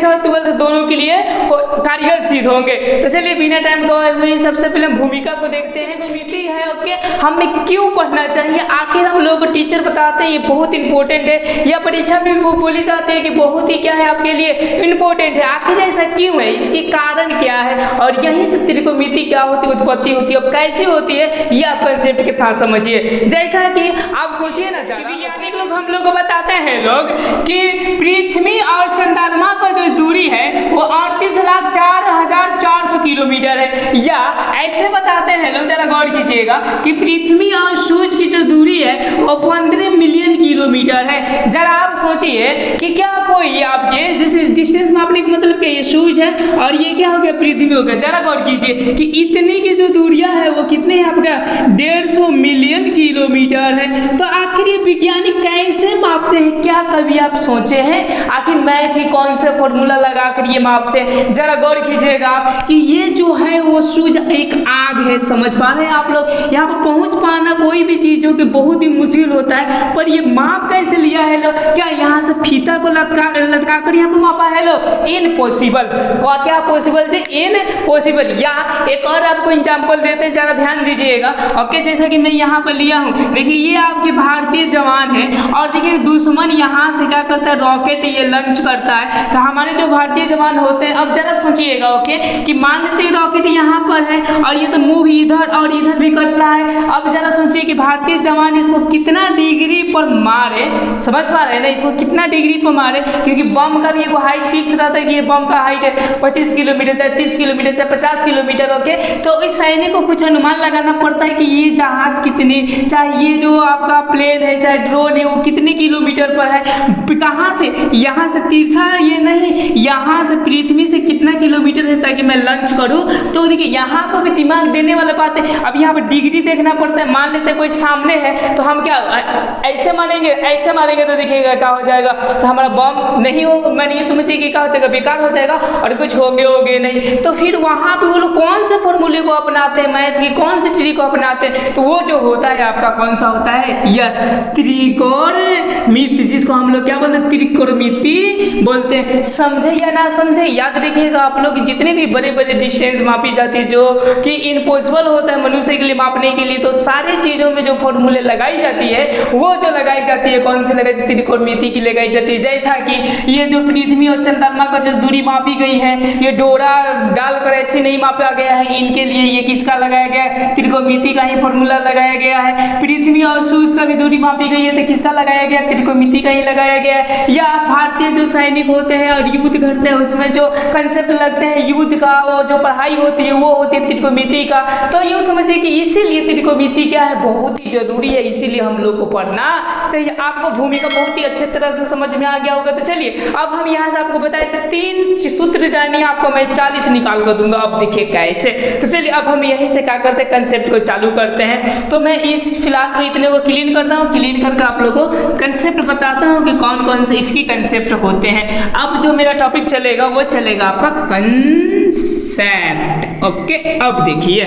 10th और 12th दोनों के लिए कारगर सिद्ध होंगे। तो चलिए बिना टाइम गवाए हुए सबसे पहले भूमिका को देखते हैं। मिट्टी है ओके, हमें क्यों पढ़ना चाहिए, आखिर हम लोगों को टीचर बताते हैं ये बहुत इंपॉर्टेंट है, या परीक्षा में भी बोली जाती है कि बहुत ही क्या है आपके लिए इंपॉर्टेंट है। आखिर ऐसा क्यों है, इसके कारण क्या है, और यहीं से त्रिकोणमिति क्या होती है, उत्पत्ति होती है, अब कैसी होती है ये आप कंसेप्ट के साथ समझिए। जैसा कि आप सोचिए ना, वैज्ञानिक लोग हम लोग को बताते हैं लोग कि पृथ्वी और चंद्रमा का जो दूरी है वो 38,04,400 किलोमीटर है, या ऐसे बताते हैं लोग, जरा गौर कीजिएगा कि पृथ्वी और सूर्य की जो दूरी है वो 15 मिलियन किलोमीटर है। जरा आप सोचिए कि क्या कोई आपके जैसे डिस्टेंस मापने का मतलब क्या, ये सूर्य है और ये क्या हो गया पृथ्वी हो गया। जरा गौर कीजिए कि इतनी की जो दूरियां है वो कितने है आपका 150 मिलियन किलोमीटर है। तो आखिर ये वैज्ञानिक कैसे मापते हैं, क्या कभी आप सोचे हैं आखिर मैथ की कौन से फॉर्मूला लगाकर ये मापते हैं। जरा गौर कीजिएगा कि ये जो है वो सूर्य एक आग है, समझ पा रहे हैं आप लोग, यहाँ पर पहुंच पाना कोई भी चीजों के बहुत ही मुश्किल होता है, पर ये माप कैसे लिया है लोग, क्या यहाँ से फीता को लटका कर यहाँ पर मापा है लोग, इनपॉसिबल। क्या पॉसिबल जी, इनपॉसिबल। या एक और आपको एग्जांपल देते हैं, जरा ध्यान दीजिएगा ओके। जैसा कि मैं यहाँ पर लिया हूँ, देखिए ये आपके भारतीय जवान है और देखिए दुश्मन यहाँ से क्या करता है, रॉकेट ये लॉन्च करता है। तो हमारे जो भारतीय जवान होते हैं, अब जरा सोचिएगा ओके कि मान लेते हैं रॉकेट यहाँ पर है और ये तो मूव इधर और इधर भी कर रहा है। अब जरा सोचिए कि भारतीय जवान इसको कितना डिग्री पर मारे, समझ पा रहे हैं ना, इसको कितना डिग्री पर मारे, क्योंकि बम का भी एक हाइट फिक्स रहता है कि ये बम का हाइट है 25 किलोमीटर, चाहे 30 किलोमीटर, चाहे 50 किलोमीटर ओके। तो इस सैनिक को कुछ अनुमान लगाना पड़ता है कि ये जहाज कितनी, चाहे ये जो आपका प्लेन है चाहे ड्रोन है वो कितने किलोमीटर पर है, कहाँ से, यहाँ से तिरछा ये नहीं, यहाँ से पृथ्वी से कितना किलोमीटर है ताकि मैं लॉन्च करूँ। तो देखिए यहाँ पर भी दिमाग देने वाला बात है। अब यहाँ पर डिग्री देखना पड़ता है, मान लेते हैं कोई सामने है तो हम क्या ऐसे मारेंगे, ऐसे मारेंगे तो देखिएगा क्या हो जाएगा, तो हमारा बम नहीं हो, मैंने ये समझिए कि क्या हो जाएगा, बेकार हो जाएगा और कुछ होगे नहीं। तो फिर वहाँ पे वो लोग कौन से फॉर्मूले को अपनाते हैं, मैथ की कौन सी ट्रिक को अपनाते हैं, तो वो जो होता है आपका कौन सा होता है, यस त्रिकोणमिति, जिसको हम लोग क्या बोलते हैं, त्रिकोणमिति बोलते हैं। समझे या ना समझे, याद रखिएगा आप लोग, जितने भी बड़े बड़े डिस्टेंस मापी जाती है जो कि इम्पॉसिबल होता है मनुष्य के लिए मापने के लिए, तो सारी चीजों में जो फॉर्मूले लगाई जाती है वो जो लगाई जाती है, कौन सी लगाई जाती है, त्रिकोणमिति की लगाई जाती है। जैसा कि ये जो पृथ्वी और चंद्रमा का जो दूरी मापी गई है, ये डोरा डालकर ऐसे नहीं मापा गया है, इनके लिए ये किसका लगाया गया है, त्रिकोणमिति का ही फॉर्मूला लगाया गया है। पृथ्वी और सूर्य का भी दूरी मापी गई है तो किसका लगाया गया, त्रिकोणमिति का ही लगाया गया है। या भारतीय जो सैनिक होते हैं और युद्ध करते हैं उसमें जो कंसेप्ट लगते हैं युद्ध का, वो जो पढ़ाई होती है वो होती है त्रिकोणमिति का। तो यूँ समझिए कि इसीलिए त्रिकोणमिति क्या है, बहुत ही जरूरी है, इसीलिए हम लोग को पढ़ना चाहिए। आपको भूमिका बहुत ही अच्छे तरह से समझ में आ गया होगा। तो चलिए अब हम यहाँ से आपको बताए 3 सूत्र जानिए, आपको मैं 40 निकाल कर दूंगा। अब देखिए कैसे, तो चलिए अब हम यहीं से क्या करते हैं, कंसेप्ट को चालू करते हैं। तो मैं इस फिलहाल को इतने को क्लीन करता हूँ, क्लीन करके आप लोगों को कंसेप्ट बताता हूँ कि कौन कौन से इसकी कंसेप्ट होते हैं। अब जो मेरा टॉपिक चलेगा वो चलेगा आपका कंसेप्ट ओके। अब देखिए,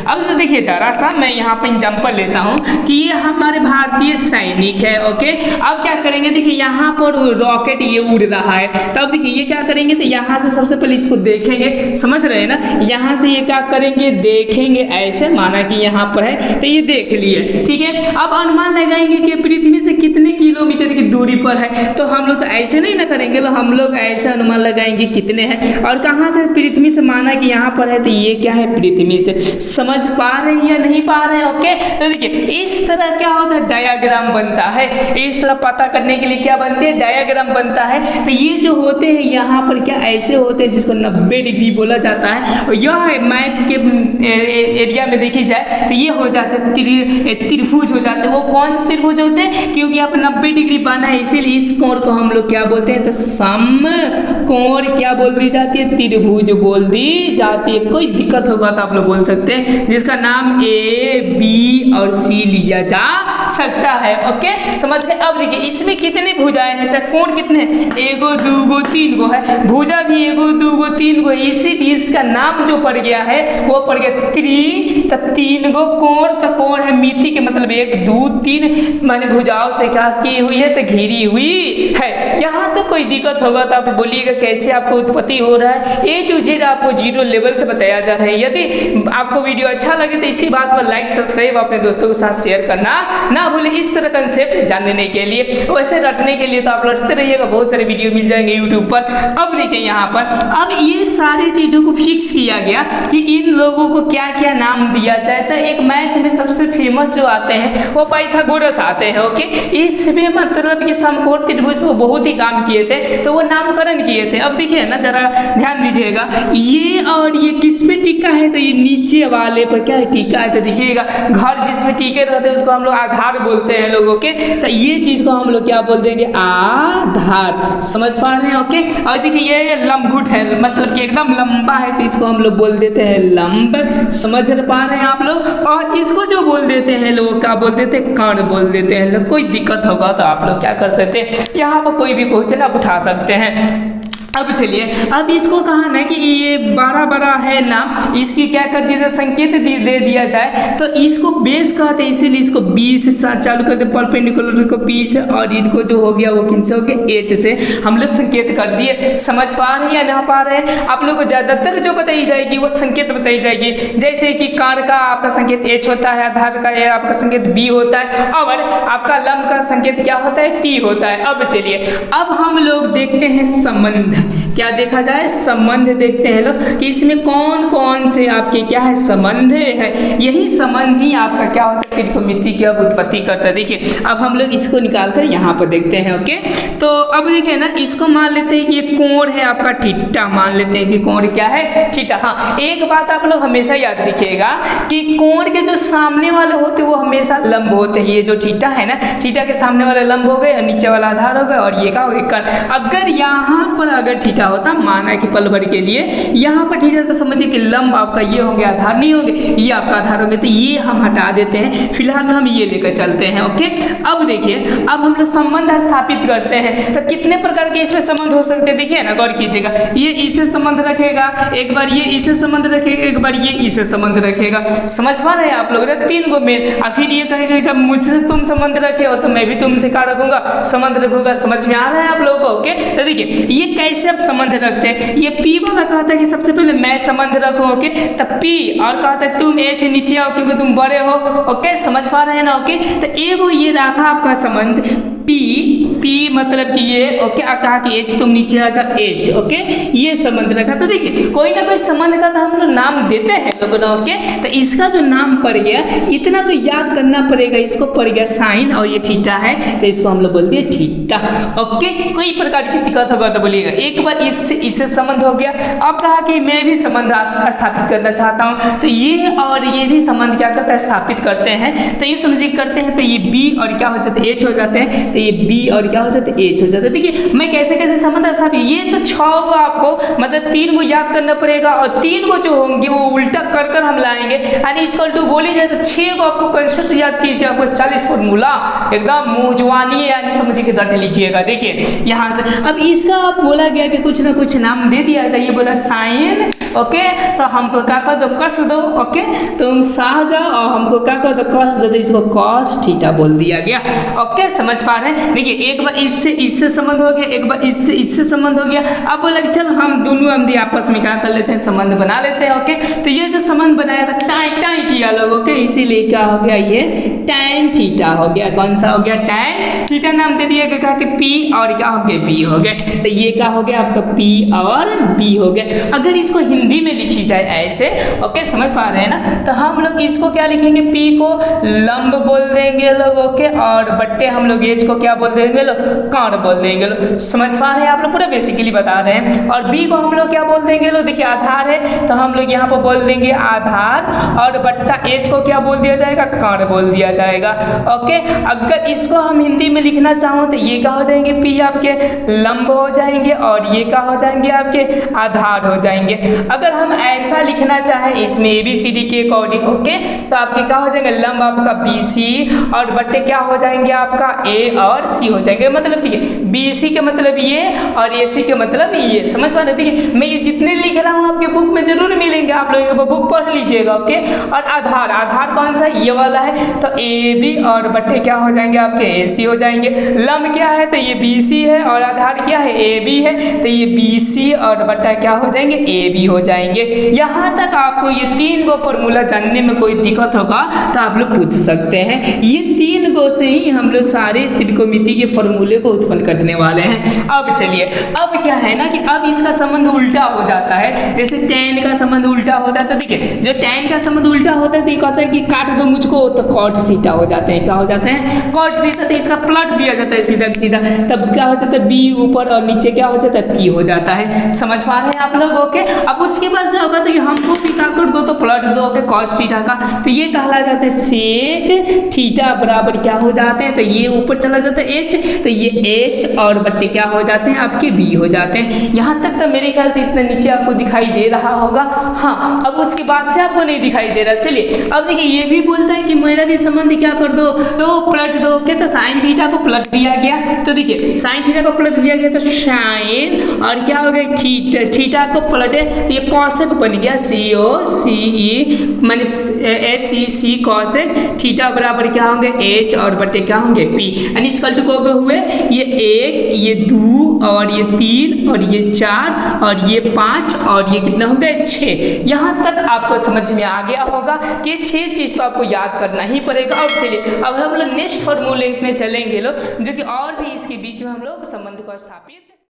अब तो देखिए जरा सा मैं यहाँ पर एग्जांपल लेता हूँ कि ये हमारे भारतीय सैनिक है ओके। अब क्या करेंगे, देखिए यहाँ पर रॉकेट ये उड़ रहा है, तब देखिए ये क्या करेंगे, तो यहाँ से सबसे पहले इसको देखेंगे, समझ रहे हैं ना, यहाँ से ये क्या करेंगे, देखेंगे ऐसे, माना कि यहाँ पर है तो ये देख लिए, ठीक है। अब अनुमान लगाएंगे कि पृथ्वी से कितने किलोमीटर की दूरी पर है, तो हम लोग तो ऐसे नहीं ना करेंगे, तो हम लोग ऐसे अनुमान लगाएंगे कितने हैं, और कहाँ से, पृथ्वी से, माना कि यहाँ पर है तो ये क्या है पृथ्वी से। समझ पा रहे हैं या नहीं पा रहे हैं ओके। तो देखिए इस तरह क्या होता है, डायग्राम बनता है, इस तरह पता करने के लिए क्या बनते हैं, डायग्राम बनता है। तो ये जो होते हैं यहाँ पर क्या ऐसे होते हैं जिसको 90 डिग्री बोला जाता है, और यह मैथ के एरिया में देखी जाए तो ये हो जाते हैं त्रिभुज हो जाते हैं। वो कौन से त्रिभुज होते हैं, क्योंकि यहाँ पर 90 डिग्री बना है, इसीलिए इस कोण को हम लोग क्या बोलते हैं, तो समकोण क्या बोल दी जाती है, त्रिभुज बोल दी ली जाती है। कोई दिक्कत होगा तो आप लोग बोल सकते हैं, जिसका नाम ए बी और सी लिया जा सकता है। ओके समझ गए। अब देखिए इसमें कितनी भुजाएं हैं, चकोर कितने, एगो दूगो तीन गो है, भुजा भी एगो दूगो तीन गो, इसीलिए इसका नाम जो पड़ गया है वो पड़ गया त्रि, तो तीन गो कोण, तो कोण है मिति के मतलब एक दो तीन, माने भुजाओं से क्या की हुई है, तो घिरी हुई है। यहाँ तो कोई दिक्कत होगा तो आप बोलिएगा कैसे आपको उत्पत्ति हो रहा है, ए टू जेड आपको जीरो लेवल से बताया जा रहा है। यदि आपको वीडियो अच्छा लगे तो इसी बात पर लाइक सब्सक्राइब अपने दोस्तों के साथ शेयर करना ना भूलें, इस तरह कंसेप्ट जानने के लिए। वैसे रटने के लिए तो आप रटते रहिएगा, बहुत सारे वीडियो मिल जाएंगे यूट्यूब पर। अब देखिए यहाँ पर अब ये सारी चीजों को फिक्स किया गया कि इन लोगों को क्या क्या नाम दिया जाए। तो एक मैथ में सबसे फेमस जो आते हैं वो पाइथागोरस आते हैं। ओके इसमें मतलब कि समकोण त्रिभुज पर बहुत ही काम किए थे, तो वो नामकरण किए थे। अब देखिए ना जरा ध्यान दीजिएगा, ये और ये किस पे टिका है, तो ये नीचे वाले पर क्या है, टिका है। तो देखिएगा घर जिसमें टिके रहते हैं उसको हम लोग आधार बोलते हैं लोग। ओके तो ये चीज को हम लोग क्या बोल देंगे, आधार। समझ पा रहे हैं। ओके और देखिए ये लंबघुट है, मतलब कि एकदम लंबा है, तो इसको हम लोग बोल देते हैं लंब। समझ पा रहे हैं आप लोग। और इसको जो बोल देते हैं लोग क्या बोल देते हैं, कर्ण बोल देते हैं लोग। कोई दिक्कत होगा तो आप लोग क्या कर सकते हैं, यहाँ पर कोई भी क्वेश्चन आप उठा सकते हैं। अब चलिए अब इसको कहा ना कि ये बड़ा बड़ा है ना, इसकी क्या कर दीजिए संकेत दे दिया जाए, तो इसको बेस कहते हैं, इसीलिए इसको बी से चालू करते परपेंडिकुलर को पी से, और इनको जो हो गया वो किन से हो गया, एच से हम लोग संकेत कर दिए। समझ पा रहे हैं या ना पा रहे हैं आप लोग को? ज्यादातर जो बताई जाएगी वो संकेत बताई जाएगी, जैसे कि कार का आपका संकेत एच होता है, आधार का आपका संकेत बी होता है, और आपका लंब का संकेत क्या होता है, पी होता है। अब चलिए अब हम लोग देखते हैं संबंध। क्या देखा जाए, संबंध देखते हैं लोग कि इसमें कौन कौन से आपके क्या है, संबंध है। यही संबंध ही आपका क्या होता है, त्रिकोणमिति की अब उत्पत्ति करता है। देखिए अब हम लोग इसको निकाल कर यहाँ पर देखते हैं। ओके तो अब देखिए ना, इसको मान लेते हैं कि ये कोण है आपका थीटा, मान लेते हैं कि कोण क्या है, थीटा। हाँ एक बात आप लोग हमेशा याद रखिएगा कि कोण के जो सामने वाले होते हैं वो हमेशा लंब होते हैं। ये जो थीटा है ना, थीटा के सामने वाले लंब हो गए और नीचे वाला आधार हो गया, और ये क्या हो गया कर्ण। अगर यहाँ पर अगर थीटा होता, माना कि पल भर के लिए यहाँ पर थीटा, तो समझिए कि लंब आपका ये हो गया, आधार नहीं होंगे, ये आपका आधार होंगे, तो ये हम हटा देते हैं। फिलहाल में हम ये लेकर चलते हैं। ओके अब देखिए अब हम लोग संबंध स्थापित करते हैं, तो कितने प्रकार के इसमें संबंध हो सकते हैं, देखिए ना गौर कीजिएगा। ये इससे संबंध रखेगा, एक बार ये इससे संबंध रखेगा, एक बार ये इससे संबंध रखेगा। समझ पा रहे हैं आप लोग, तीन गो में। और फिर ये कहेगा जब मुझसे तुम संबंध रखे हो तो मैं भी तुमसे क्या रखूंगा, संबंध रखूंगा। समझ में आ रहा है आप लोगों को? ओके तो देखिए ये कैसे आप संबंध रखते हैं। ये पी वाला कहता है कि सबसे पहले मैं संबंध रखूं। ओके तो पी और कहता है तुम एच नीचे आओ क्योंकि तुम बड़े हो। ओके समझ पा रहे हैं ना? ओके तो एगो ये रखा आपका संबंध पी, पी मतलब कि ये ओके कहा कि एच तुम नीचे आ जाओ एच। ओके ये संबंध रखा। तो देखिए कोई ना कोई संबंध का तो हम लोग नाम देते हैं लोगों ने। ओके तो इसका जो नाम पड़ गया इतना तो याद करना पड़ेगा, इसको पड़ गया साइन और ये थीटा है तो इसको हम लोग बोलते हैं थीटा। ओके कोई प्रकार की दिक्कत होगा तो बोलिएगा। एक बार इससे संबंध हो गया। अब कहा कि मैं भी संबंध स्थापित करना चाहता हूँ, तो ये और ये भी संबंध क्या करता है, स्थापित करते हैं। तो ये समझिए करते हैं तो ये बी और क्या हो जाता है, एच हो जाते हैं। तो ये बी और क्या हो जाता है, एच हो जाता है। देखिए मैं कैसे कैसे संबंध स्थापित, ये तो 6 गो आपको मतलब 3 गो याद करना पड़ेगा और 3 गो जो होंगे वो उल्टा कर कर हम लाएंगे। यानी इक्वल टू बोली जाए तो 6 गो आपको कंसेप्ट याद कीजिए, आपको 40 फॉर्मूला एकदम मुंह जुबानी है, यानी समझिए कि रट लीजिएगा। देखिए यहाँ से अब इसका आप बोला गया कि कुछ ना कुछ नाम दे दिया जाए। बोला साइन। ओके तो हमको क्या कर दो, कस दो। ओके तुम साह जाओ और हमको क्या कर दो, कस दो, तो इसको कॉस थीटा बोल दिया गया। ओके समझ पा रहे हैं। देखिए एक बार इससे संबंध हो गया, एक बार इससे संबंध हो गया। अब बोला चल हम दोनों हम आपस में क्या कर लेते हैं, संबंध बना लेते हैं। ओके तो ये जो संबंध बनाया था टाई टाई किया लोगों के, इसीलिए क्या हो गया, ये tan थीटा हो गया। कौन सा हो गया, tan थीटा नाम दे दिया गया कि P और क्या हो गया, B हो गया। तो ये क्या हो गया आपका P और B हो गया। अगर इसको हिंदी में लिखी जाए ऐसे, ओके समझ पा रहे हैं ना, तो हम लोग इसको क्या लिखेंगे, P को लंब बोल देंगे लोग। ओके और बट्टे हम लोग एच को क्या बोल देंगे लोग, कण बोल देंगे लोग। समझ पा रहे हैं आप लोग, पूरा बेसिकली बता रहे हैं। और बी को हम लोग क्या बोल देंगे लोग, देखिए आधार है तो हम लोग यहाँ पर बोल देंगे आधार, और बट्टा एच को क्या बोल दिया जाएगा, कण बोल दिया जाएगा। ओके, अगर इसको हम हिंदी में लिखना चाहो तो ये क्या हो जाएंगे, पी आपके लंब हो जाएंगे और ये क्या हो जाएंगे, आपके आधार हो जाएंगे। अगर हम ऐसा लिखना चाहे इसमें ABCD के अकॉर्डिंग, ओके, तो आपके क्या हो जाएंगे, लंब आपका BC और बट्टे क्या हो जाएंगे आपका A और C हो जाएंगे। मतलब देखिए BC के मतलब ये और AC के मतलब ये। समझ पा रहे, देखिए मैं ये जितने लिख रहा हूँ आपके बुक में जरूर मिलेंगे, आप लोग बुक पढ़ लीजिएगा। ओके, और आधार, आधार कौन सा, ये वाला है, तो AB और बट्टे क्या हो जाएंगे आपके AC हो जाएंगे। लंब क्या है, तो ये BC है, और आधार क्या है, AB है, तो ये BC और बट्टा क्या हो जाएंगे, AB हो जाएंगे। यहाँ तक आपको ये 3 गो फॉर्मूला जानने में कोई दिक्कत होगा तो आप लोग पूछ सकते हैं। ये 3 गो से ही हम लोग सारे त्रिकोणमिति के फॉर्मूले को उत्पन्न करने वाले हैं। अब चलिए, अब क्या है ना कि अब इसका संबंध उल्टा हो जाता है। जैसे tan का संबंध उल्टा होता है, तो देखिए जो tan का संबंध उल्टा होता है तो ये कहता है कि काट दो मुझको, तो cot थीटा हो जाते हैं। क्या हो जाते हैं, cot थीटा। तो इसका प्लॉट दिया जाता है सीधा सीधा, तब क्या हो जाता है, b ऊपर और नीचे क्या हो जाता है, p हो जाता है। समझ पा रहे हैं आप लोग। ओके, अब उसके बाद क्या होगा, तो ये हमको भी क्या कर दो, तो प्लॉट दो के cos थीटा का, तो ये कहला जाता है sec थीटा बराबर क्या हो जाते हैं, तो ये ऊपर चला जाता है h, तो ये h और बट्टे क्या हो जाते हैं आपके b हो जाते हैं। यहाँ तक तो मेरे ख्याल से इतना नीचे आपको दिखाई दे रहा होगा। हाँ, अब उसके बाद से आपको नहीं दिखाई दे रहा। चलिए अब देखिए, ये भी बोलता है कि मेरा भी संबंध क्या कर दो, तो पलट दो। क्या, तो साइन थीटा को पलट दिया गया, तो देखिए साइन थीटा को पलट दिया गया, तो साइन और क्या हो गया, थीटा को पलटे तो ये कॉसेक बन गया, COCE माने SEC कॉसेक थीटा बराबर क्या होंगे, h और बटे क्या होंगे, p। यानी इसकल टू को हुए ये 1, ये 2 और ये 3 और ये 4 और ये 5 और ये कितना हो गया, 6। यहाँ तक आपको समझ में आ गया होगा कि 6 चीज तो आपको याद करना ही पड़ेगा। अब चलिए, अब हम लोग नेक्स्ट फॉर्मूले में चलेंगे लोग, जो कि और भी इसके बीच में हम लोग संबंध को स्थापित